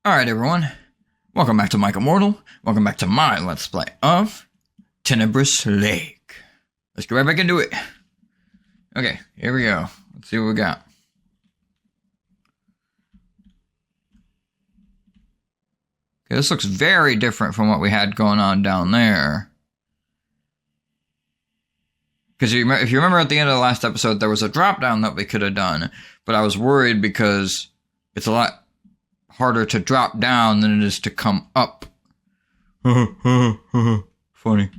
Alright everyone, welcome back to Mike Immortal. Welcome back to my Let's Play of Tenebris Lake. Let's get right back into it. Okay, here we go. Let's see what we got. Okay, this looks very different from what we had going on down there. Because if you remember at the end of the last episode, there was a drop down that we could have done. But I was worried because it's a lot harder to drop down than it is to come up. Funny.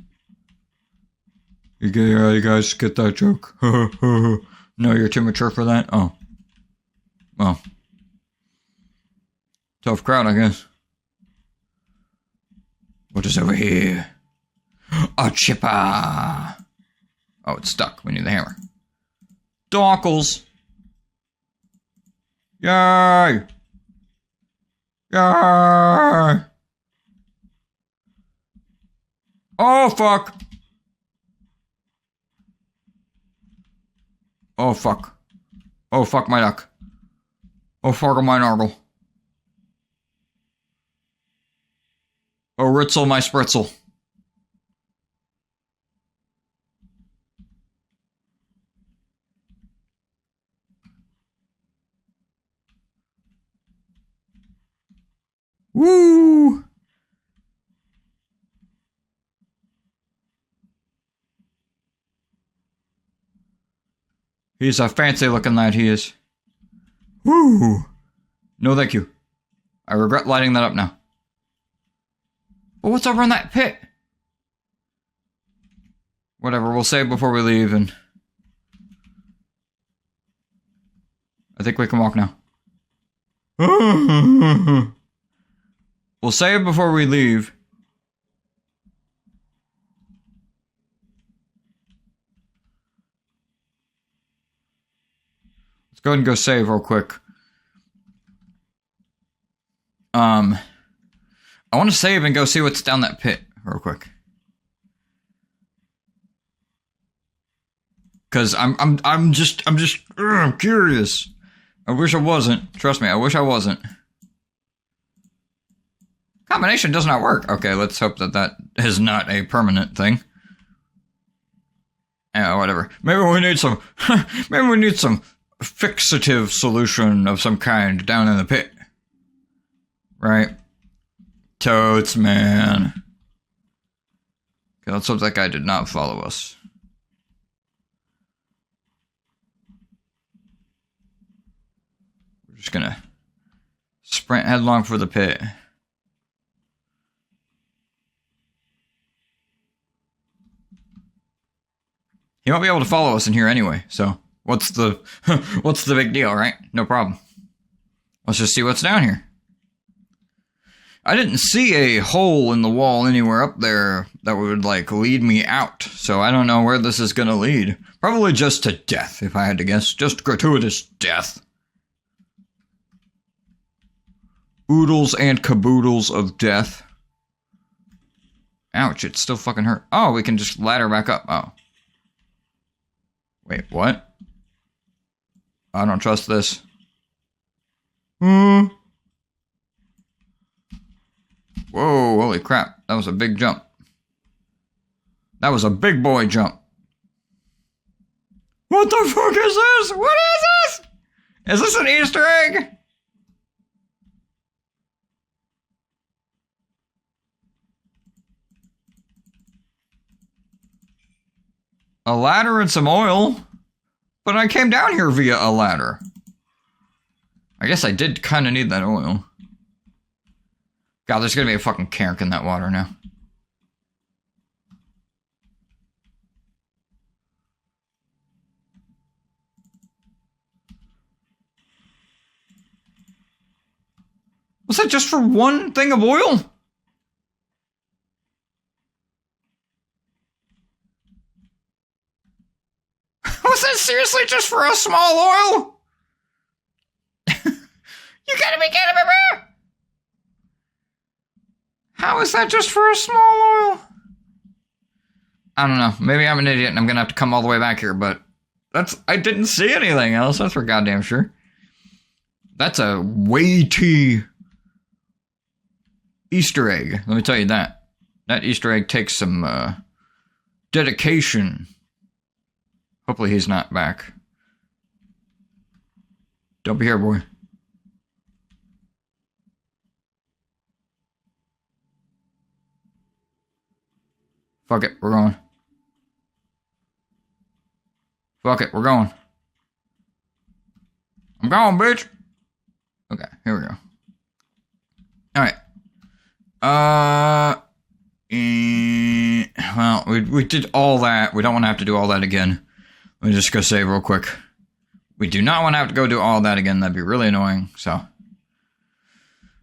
You guys get that joke? No, you're too mature for that? Oh. Well. Tough crowd, I guess. What is over here? A chipper! Oh, it's stuck. We need the hammer. Donkles! Yay! Yay! Oh, fuck! Oh, fuck. Oh, fuck my duck. Oh, fargle my nargle. Oh, ritzel my spritzel. Woo! He's a fancy looking lad, he is. Woo! No thank you. I regret lighting that up now. But what's over in that pit? Whatever, we'll save before we leave and... I think we can walk now. We'll save before we leave. Let's go ahead and go save real quick. I want to save and go see what's down that pit real quick. Cause I'm just curious. I wish I wasn't. Trust me, I wish I wasn't. Combination does not work. Okay, let's hope that that is not a permanent thing. Yeah, whatever. Maybe we need some. Maybe we need some fixative solution of some kind down in the pit. Right? Totes, man. Okay, let's hope that guy did not follow us. We're just gonna sprint headlong for the pit. He won't be able to follow us in here anyway, so what's the big deal, right? No problem. Let's just see what's down here. I didn't see a hole in the wall anywhere up there that would, like, lead me out, so I don't know where this is gonna lead. Probably just to death, if I had to guess. Just gratuitous death. Oodles and caboodles of death. Ouch, it still fucking hurt. Oh, we can just ladder back up. Oh. Wait, what? I don't trust this. Whoa, holy crap. That was a big jump. That was a big boy jump. What the fuck is this? What is this? Is this an Easter egg? A ladder and some oil? But I came down here via a ladder. I guess I did kind of need that oil. God, there's gonna be a fucking carrick in that water now. Was that just for one thing of oil? Was that seriously just for a small oil? You gotta be kidding me, bro! How is that just for a small oil? I don't know. Maybe I'm an idiot and I'm gonna have to come all the way back here, but I didn't see anything else, that's for goddamn sure. That's a weighty Easter egg. Let me tell you that. That Easter egg takes some dedication. Hopefully he's not back. Don't be here, boy. Fuck it, we're going. Fuck it, we're going. I'm going, bitch. Okay, here we go. Alright. Well, we did all that. We don't want to have to do all that again. Let me just go save real quick. We do not want to have to go do all that again. That'd be really annoying, so.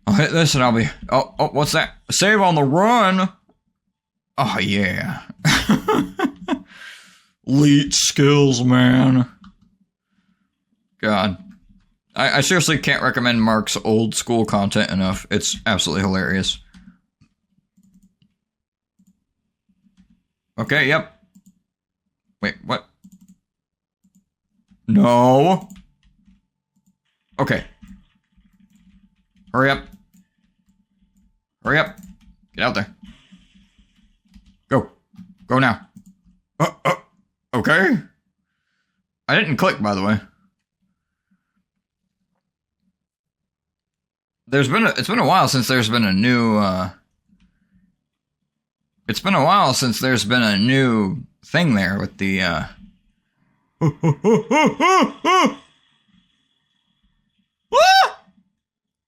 I'll hit this and I'll be... Oh, what's that? Save on the run! Oh, yeah. Elite skills, man. God. I seriously can't recommend Mark's old school content enough. It's absolutely hilarious. Okay, yep. Wait, what? No. Okay. Hurry up. Hurry up. Get out there. Go. Go now. Okay. I didn't click, by the way. It's been a while since there's been a new, It's been a while since there's been a new thing there with the, I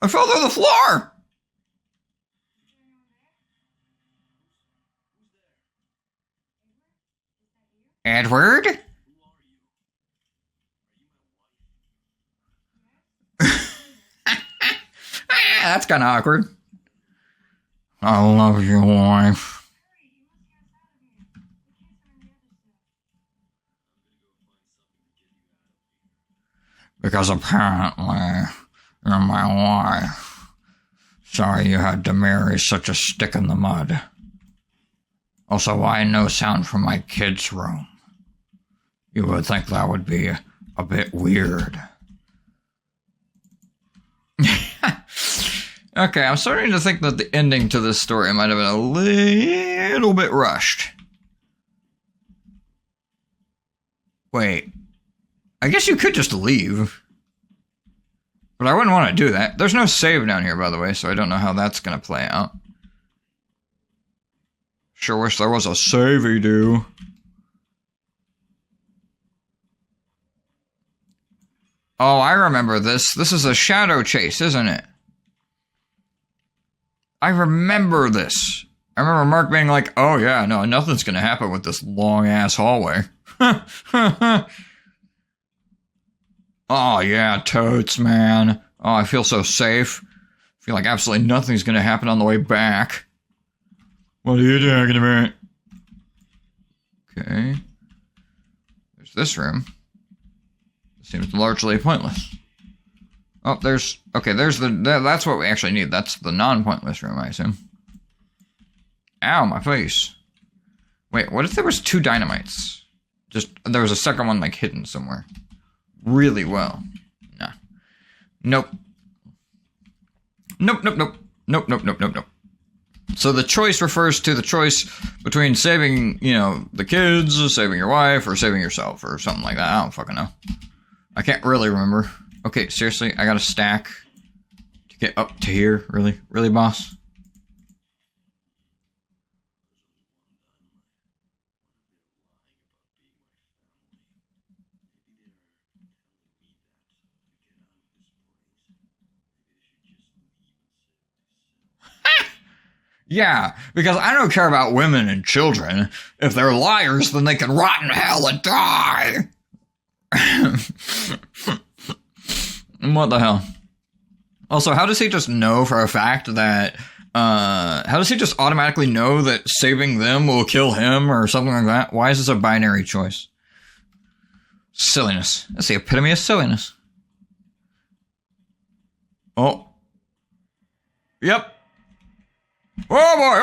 fell through the floor! Edward? That's kind of awkward. I love your wife. Because apparently you're my wife. Sorry you had to marry such a stick in the mud. Also, why no sound from my kids' room? You would think that would be a bit weird. Okay, I'm starting to think that the ending to this story might have been a little bit rushed. Wait. I guess you could just leave. But I wouldn't want to do that. There's no save down here, by the way, so I don't know how that's going to play out. Sure wish there was a savey-do. Oh, I remember this. This is a shadow chase, isn't it? I remember this. I remember Mark being like, oh yeah, no, nothing's gonna happen with this long-ass hallway. Oh yeah, totes, man. Oh, I feel so safe. I feel like absolutely nothing's gonna happen on the way back. What are you talking about? Okay. There's this room. Seems largely pointless. Oh, there's... Okay, there's the... That's what we actually need. That's the non-pointless room, I assume. Ow, my face. Wait, what if there was 2 dynamites? Just... There was a second one, like, hidden somewhere. Really well. Nah. Nope. Nope, nope, nope. Nope, nope, nope, nope, nope. So the choice refers to the choice between saving, you know, the kids, saving your wife, or saving yourself, or something like that. I don't fucking know. I can't really remember. Okay, seriously, I got a stack to get up to here. Really? Really, boss? Yeah, because I don't care about women and children. If they're liars, then they can rot in hell and die. What the hell? Also, how does he just know for a fact that, how does he just automatically know that saving them will kill him or something like that? Why is this a binary choice? Silliness. That's the epitome of silliness. Oh. Yep. Oh boy,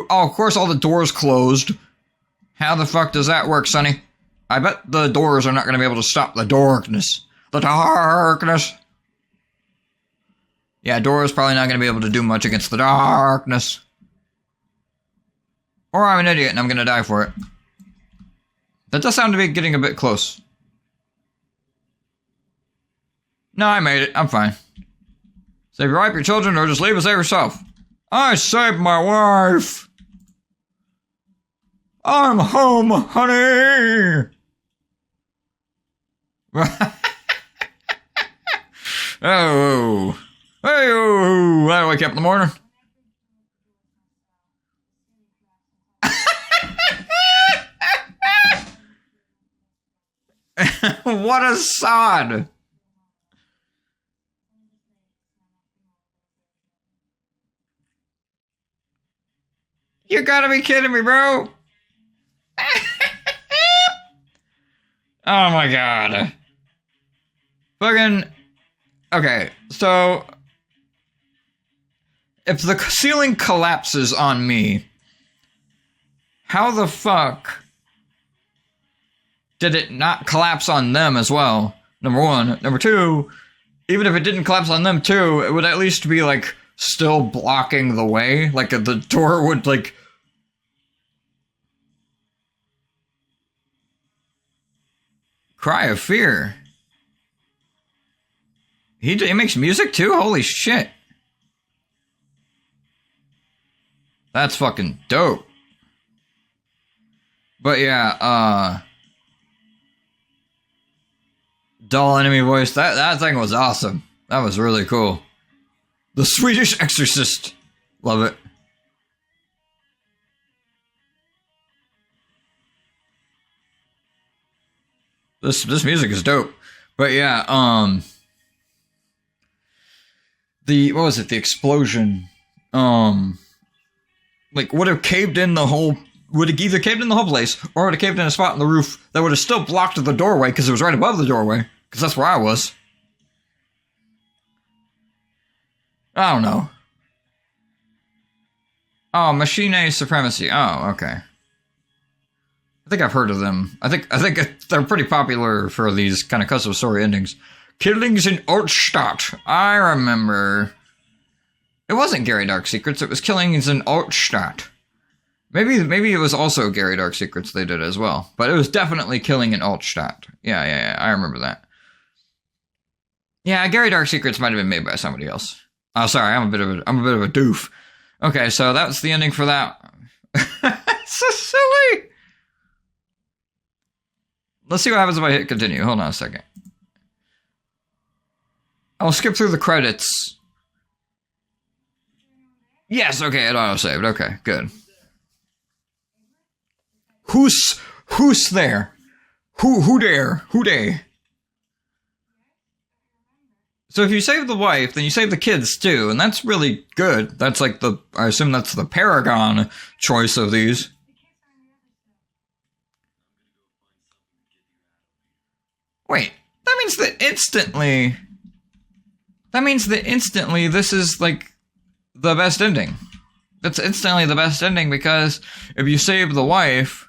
oh, of course all the doors closed. How the fuck does that work, Sonny? I bet the doors are not going to be able to stop the darkness. The darkness. Yeah, Dora's probably not going to be able to do much against the darkness. Or I'm an idiot and I'm going to die for it. That does sound to be getting a bit close. No, I made it. I'm fine. Save your wife, your children, or just leave and save yourself. I saved my wife. I'm home, honey. Oh. Hey-oh. I wake up in the morning. What a sod. You gotta be kidding me, bro. Oh my god. Fucking... Okay, so... If the ceiling collapses on me, how the fuck did it not collapse on them as well? Number one. Number two, even if it didn't collapse on them too, it would at least be, like, still blocking the way. Like, the door would, like... Cry of fear. He makes music too? Holy shit. That's fucking dope. But yeah, dull enemy voice. That thing was awesome. That was really cool. The Swedish Exorcist. Love it. This music is dope. But yeah, what was it? The explosion. Like, would have caved in the whole... Would have either caved in the whole place, or would have caved in a spot in the roof that would have still blocked the doorway, because it was right above the doorway. Because that's where I was. I don't know. Oh, Machine Supremacy. Oh, okay. I think I've heard of them. I think they're pretty popular for these kind of custom story endings. Killings in Altstadt. I remember. It wasn't Gary Dark Secrets. It was Killings in Altstadt. Maybe it was also Gary Dark Secrets they did as well. But it was definitely Killing in Altstadt. Yeah. I remember that. Yeah, Gary Dark Secrets might have been made by somebody else. Oh, sorry. I'm a bit of a doof. Okay, so that's the ending for that. So silly. Let's see what happens if I hit continue. Hold on a second. I'll skip through the credits. Yes, okay, it auto-saved. Okay, good. Who's there? Who dare? Who day? So if you save the wife, then you save the kids too, and that's really good. That's like I assume that's the paragon choice of these. Wait, that means that instantly this is like the best ending. That's instantly the best ending because if you save the wife,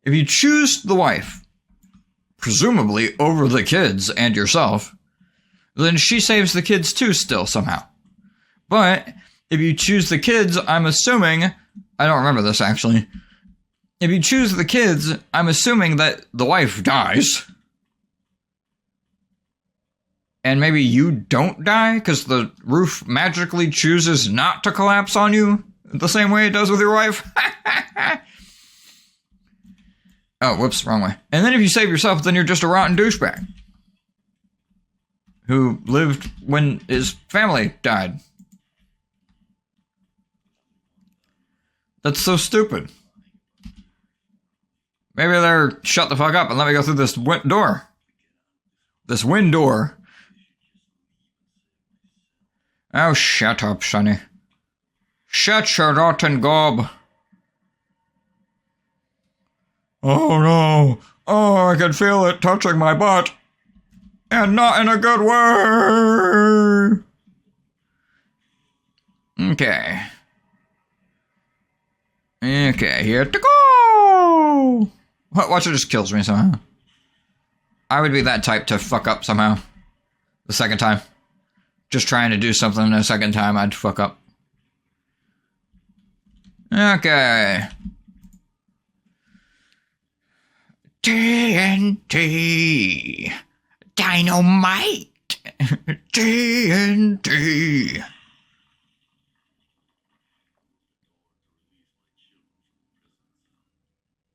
if you choose the wife, presumably over the kids and yourself, then she saves the kids too still somehow. But if you choose the kids, I'm assuming, I don't remember this actually, if you choose the kids, I'm assuming that the wife dies. And maybe you don't die because the roof magically chooses not to collapse on you the same way it does with your wife. Oh, whoops, wrong way. And then if you save yourself, then you're just a rotten douchebag who lived when his family died. That's so stupid. Maybe they're shut the fuck up and let me go through this door. This wind door. Oh, shut up, Sonny. Shut your rotten gob. Oh, no. Oh, I can feel it touching my butt. And not in a good way. Okay. Okay, here to go. Watch, it just kills me somehow. I would be that type to fuck up somehow. The second time. just trying to do something a second time, I'd fuck up. Okay. TNT. Dynamite. TNT.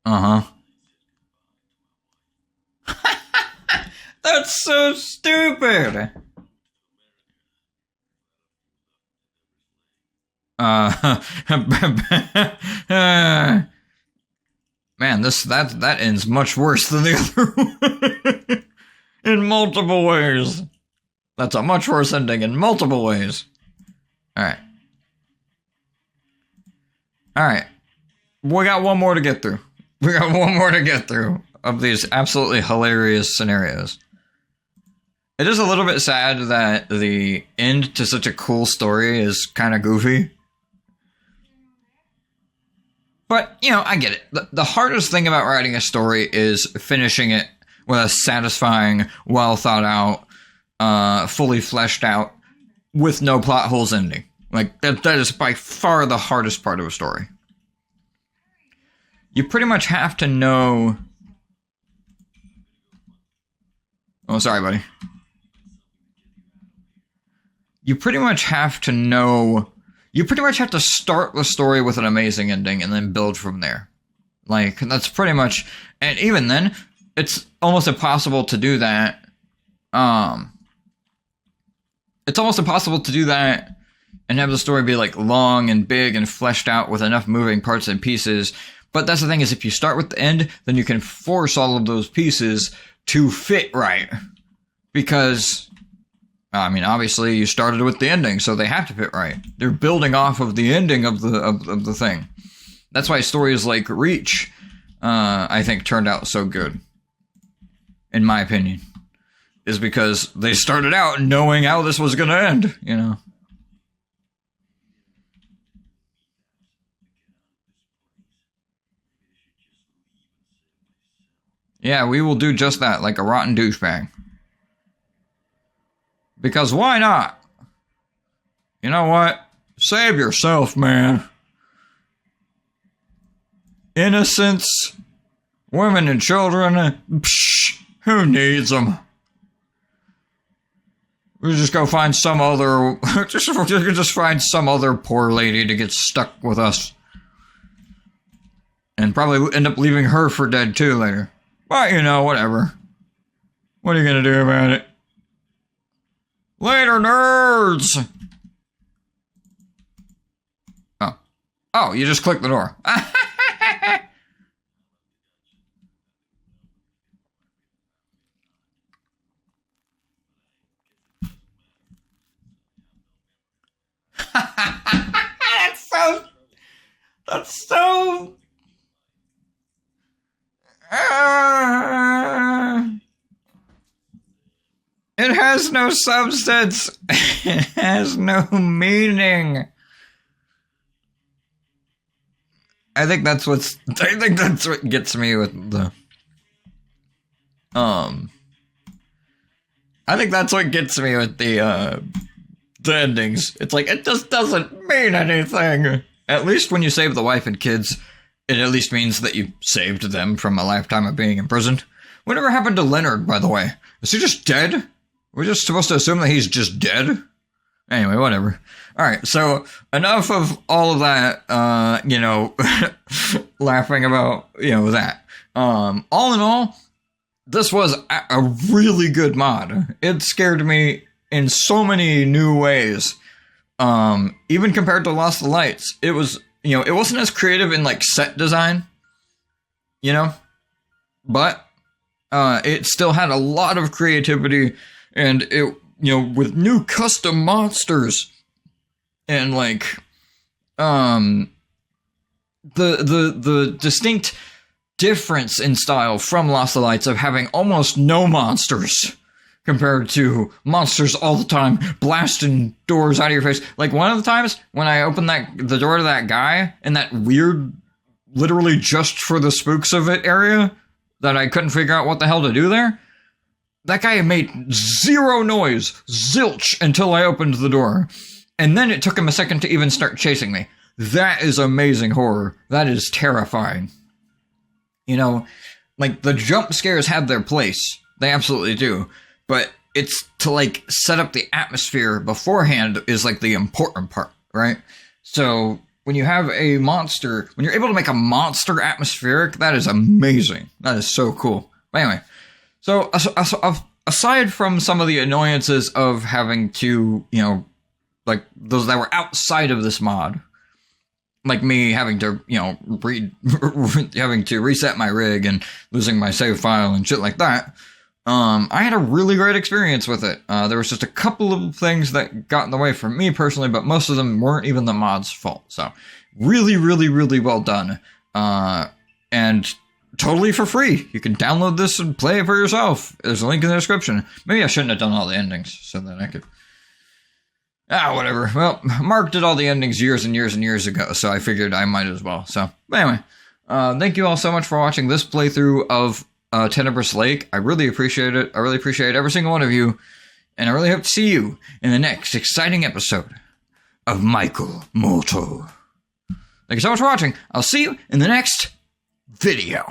Uh-huh. That's so stupid. Man, that ends much worse than the other one. In multiple ways. That's a much worse ending in multiple ways. Alright. Alright. We got one more to get through. We got one more to get through of these absolutely hilarious scenarios. It is a little bit sad that the end to such a cool story is kind of goofy. But, you know, I get it. The hardest thing about writing a story is finishing it with a satisfying, well thought out, fully fleshed out, with no plot holes ending. Like, that is by far the hardest part of a story. You pretty much have to know... Oh, sorry, buddy. You pretty much have to know... You pretty much have to start the story with an amazing ending and then build from there. Like, that's pretty much... And even then, it's almost impossible to do that. It's almost impossible to do that and have the story be, like, long and big and fleshed out with enough moving parts and pieces. But that's the thing, is if you start with the end, then you can force all of those pieces to fit right. Because... I mean, obviously, you started with the ending, so they have to fit right. They're building off of the ending of the thing. That's why stories like Reach, I think, turned out so good. In my opinion. Is because they started out knowing how this was going to end, you know. Yeah, we will do just that, like a rotten douchebag. Because why not? You know what? Save yourself, man. Innocents, women and children, psh, who needs them? We just go find some other, just find some other poor lady to get stuck with us. And probably end up leaving her for dead too later. But, you know, whatever. What are you gonna do about it? Later, nerds! Oh. Oh, you just clicked the door. That's so... It has no substance. It has no meaning. I think that's what gets me with the... I think that's what gets me with the endings. It's like, it just doesn't mean anything. At least when you save the wife and kids, it at least means that you saved them from a lifetime of being imprisoned. Whatever happened to Leonard, by the way? Is he just dead? We're just supposed to assume that he's just dead? Anyway, whatever. Alright, so enough of all of that, you know, laughing about, you know, that. All in all, this was a really good mod. It scared me in so many new ways. Even compared to Lost the Lights, it was, you know, it wasn't as creative in, like, set design, you know, but, it still had a lot of creativity, and it, you know, with new custom monsters, and, like, the distinct difference in style from Lost the Lights of having almost no monsters, compared to monsters all the time, blasting doors out of your face. Like, one of the times, when I opened the door to that guy, in that weird, literally just for the spooks of it area, that I couldn't figure out what the hell to do there, That guy made zero noise, zilch, until I opened the door. And then it took him a second to even start chasing me. That is amazing horror. That is terrifying. You know, like, the jump scares have their place. They absolutely do. But it's to, like, set up the atmosphere beforehand is, like, the important part, right? So, when you have a monster, when you're able to make a monster atmospheric, that is amazing. That is so cool. But anyway, so aside from some of the annoyances of having to, you know, like, those that were outside of this mod, like me having to, you know, having to reset my rig and losing my save file and shit like that, I had a really great experience with it. There was just a couple of things that got in the way for me personally, but most of them weren't even the mod's fault. So, really, really, really well done. And totally for free. You can download this and play it for yourself. There's a link in the description. Maybe I shouldn't have done all the endings so that I could... whatever. Well, Mark did all the endings years and years and years ago, so I figured I might as well. So, but anyway, thank you all so much for watching this playthrough of Tenebris Lake. I really appreciate it. I really appreciate every single one of you, and I really hope to see you in the next exciting episode of Michael Mortal. Thank you so much for watching. I'll see you in the next video.